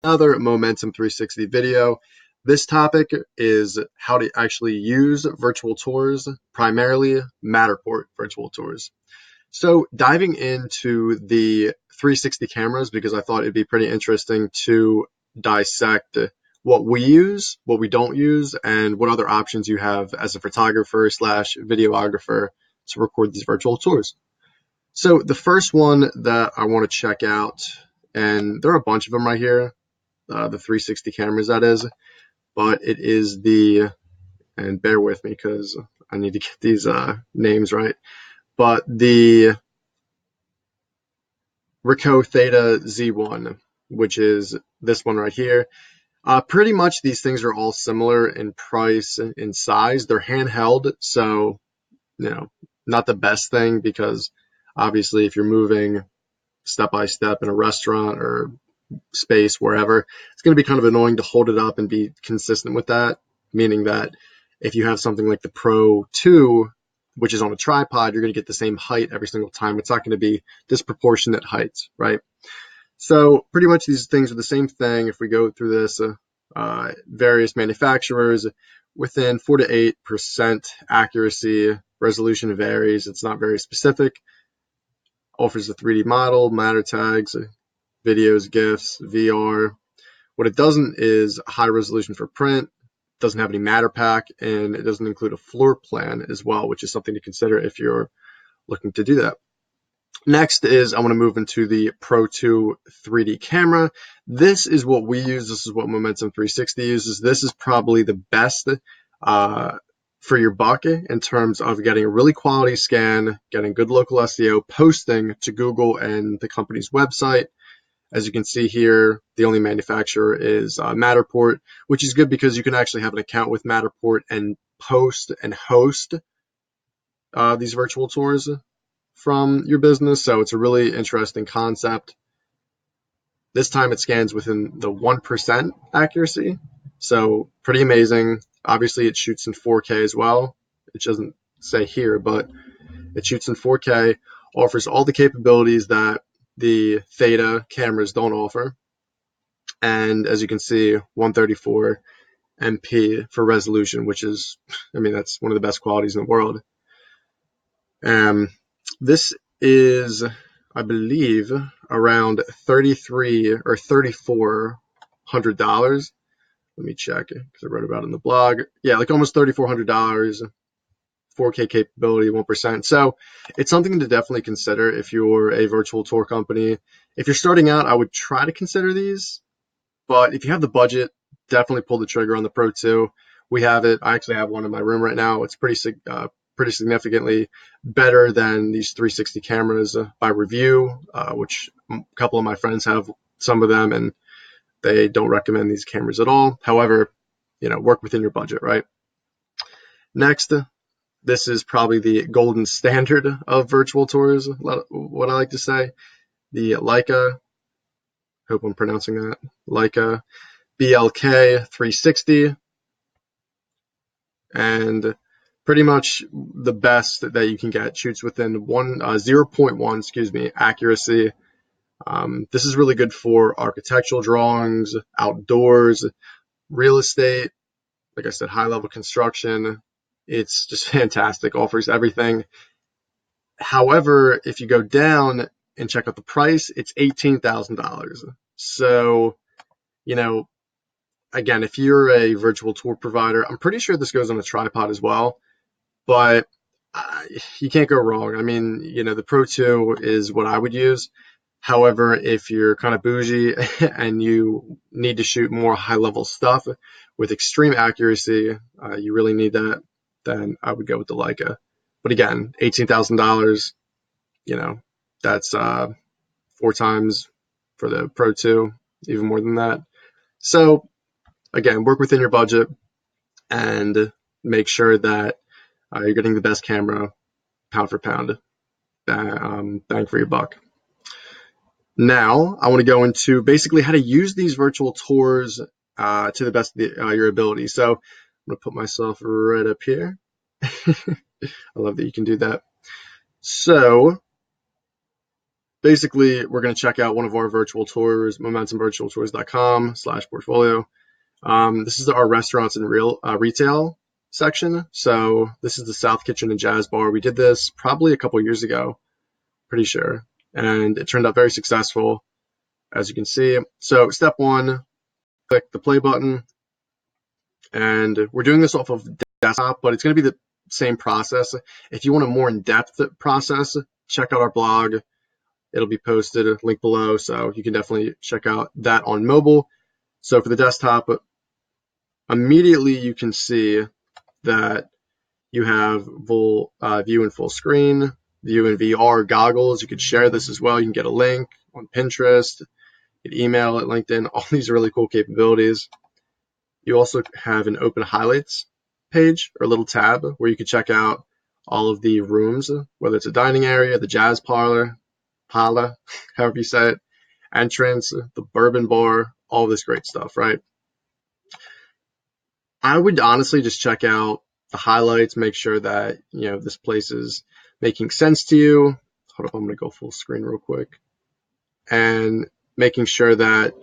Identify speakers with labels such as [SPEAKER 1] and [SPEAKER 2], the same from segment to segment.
[SPEAKER 1] Another Momentum 360 video. This topic is how to actually use virtual tours, primarily Matterport virtual tours. So diving into the 360 cameras, because I thought it'd be pretty interesting to dissect what we use, what we don't use, and what other options you have as a photographer slash videographer to record these virtual tours. So the first one that I want to check out, and there are a bunch of them right here, the 360 cameras that is, but it is and bear with me because I need to get these names right, but the Ricoh Theta Z1, which is this one right here. Pretty much these things are all similar in price and in size. They're handheld, so not the best thing, because obviously if you're moving step by step in a restaurant or space wherever, it's going to be kind of annoying to hold it up and be consistent with that, meaning that if you have something like the Pro 2, which is on a tripod, you're going to get the same height every single time. It's not going to be disproportionate heights, right? So pretty much these things are the same thing. If we go through this, various manufacturers, within 4 to 8% accuracy. Resolution varies. It's not very specific. Offers a 3D model, matter tags, videos, GIFs, VR. What it doesn't is high resolution for print, doesn't have any matter pack, and it doesn't include a floor plan as well, which is something to consider if you're looking to do that. Next is I want to move into the Pro 2 3D camera. This is what we use. This is what Momentum 360 uses. This is probably the best for your buck in terms of getting a really quality scan, getting good local SEO, posting to Google and the company's website. As you can see here, the only manufacturer is Matterport, which is good because you can actually have an account with Matterport and post and host these virtual tours from your business. So it's a really interesting concept. This time it scans within the 1% accuracy. So pretty amazing. Obviously it shoots in 4K as well. It doesn't say here, but it shoots in 4K, offers all the capabilities that the Theta cameras don't offer. And as you can see, 134 MP for resolution, which is, that's one of the best qualities in the world. This is, I believe, around $33 or $3,400. Let me check it because I wrote about it in the blog. Yeah, like almost $3,400, 4K capability, 1%. So it's something to definitely consider if you're a virtual tour company. If you're starting out, I would try to consider these. But if you have the budget, definitely pull the trigger on the Pro 2. We have it. I actually have one in my room right now. It's pretty significantly better than these 360 cameras by review, which a couple of my friends have some of them, and they don't recommend these cameras at all. However, work within your budget, right? Next, this is probably the golden standard of virtual tours, what I like to say. The Leica, hope I'm pronouncing that, Leica BLK 360, and pretty much the best that you can get. Shoots within 0.1 accuracy. This is really good for architectural drawings, outdoors, real estate, like I said, high level construction. It's just fantastic, offers everything. However, if you go down and check out the price, it's $18,000. So, again, if you're a virtual tour provider, I'm pretty sure this goes on a tripod as well, but you can't go wrong. The Pro 2 is what I would use. However, if you're kind of bougie and you need to shoot more high-level stuff with extreme accuracy, you really need that, then I would go with the Leica. But again, $18,000, that's 4 times for the Pro 2, even more than that. So again, work within your budget and make sure that you're getting the best camera pound for pound, bang for your buck. Now, I want to go into basically how to use these virtual tours to the best of your ability. So I'm going to put myself right up here. I love that you can do that. So basically, we're going to check out one of our virtual tours, momentumvirtualtours.com/portfolio. This is our restaurants and retail section. So this is the South Kitchen and Jazz Bar. We did this probably a couple years ago, pretty sure. And it turned out very successful, as you can see. So step one, click the play button. And we're doing this off of desktop, but it's going to be the same process. If you want a more in-depth process, check out our blog. It'll be posted, link below, so you can definitely check out that on mobile. So for the desktop, immediately you can see that you have view in full screen, view in VR goggles. You could share this as well. You can get a link on Pinterest, you can email it, LinkedIn, all these really cool capabilities. You also have an open highlights page or a little tab where you can check out all of the rooms, whether it's a dining area, the jazz parlor, however you say it, entrance, the bourbon bar, all this great stuff, right? I would honestly just check out the highlights, make sure that, this place is making sense to you. Hold up, I'm going to go full screen real quick. And making sure that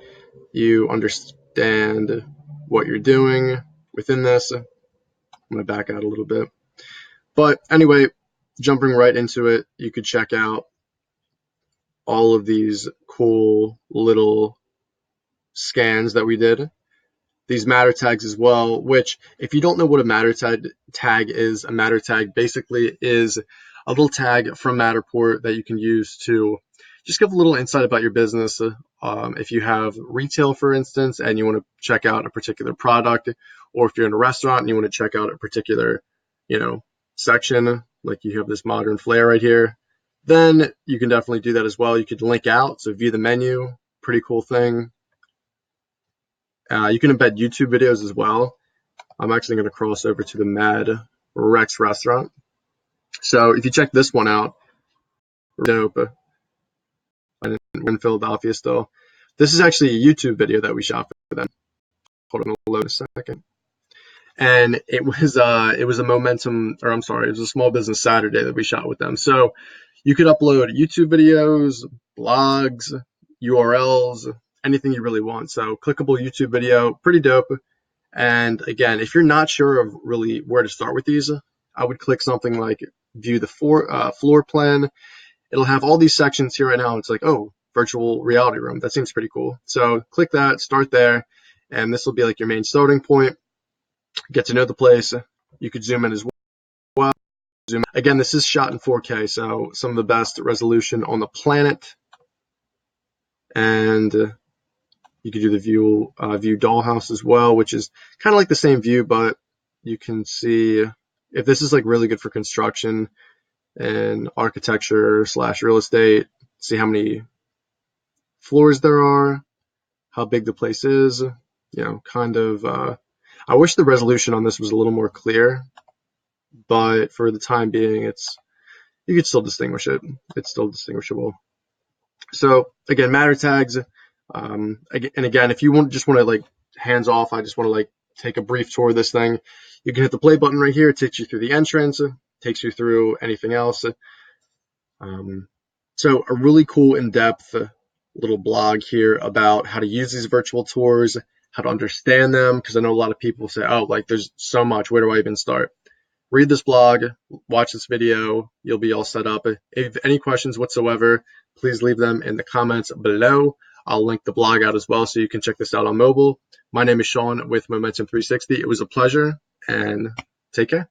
[SPEAKER 1] you understand what you're doing within this. I'm going to back out a little bit. But anyway, jumping right into it, you could check out all of these cool little scans that we did. These matter tags as well, which if you don't know what a matter tag is, a matter tag basically is a little tag from Matterport that you can use to just give a little insight about your business. If you have retail, for instance, and you want to check out a particular product, or if you're in a restaurant and you want to check out a particular, section, like you have this modern flair right here, then you can definitely do that as well. You could link out, so view the menu, pretty cool thing. You can embed YouTube videos as well. I'm actually going to cross over to the Mad Rex restaurant. So if you check this one out, dope. I'm in Philadelphia still. This is actually a YouTube video that we shot for them. Hold on, I'll load a second. And it was a momentum, or I'm sorry, it was a Small Business Saturday that we shot with them. So you could upload YouTube videos, blogs, URLs, anything you really want. So clickable YouTube video, pretty dope. And again, if you're not sure of really where to start with these, I would click something like view the floor plan. It'll have all these sections here right now. It's like, oh, virtual reality room. That seems pretty cool. So click that, start there, and this will be like your main starting point. Get to know the place. You could zoom in as well. Again, this is shot in 4K, so some of the best resolution on the planet. And you could do the view dollhouse as well, which is kind of like the same view, but you can see if this is like really good for construction and architecture / real estate. See how many floors there are, how big the place is. Kind of. I wish the resolution on this was a little more clear, but for the time being, you could still distinguish it. It's still distinguishable. So again, matter tags. And again, if you just want to like hands off, I just want to like take a brief tour of this thing. You can hit the play button right here. It takes you through the entrance. Takes you through anything else. So a really cool in-depth little blog here about how to use these virtual tours, how to understand them, because I know a lot of people say, oh, like there's so much, where do I even start? Read this blog, watch this video, you'll be all set up. If any questions whatsoever, please leave them in the comments below. I'll link the blog out as well so you can check this out on mobile. My name is Sean with Momentum 360. It was a pleasure, and take care.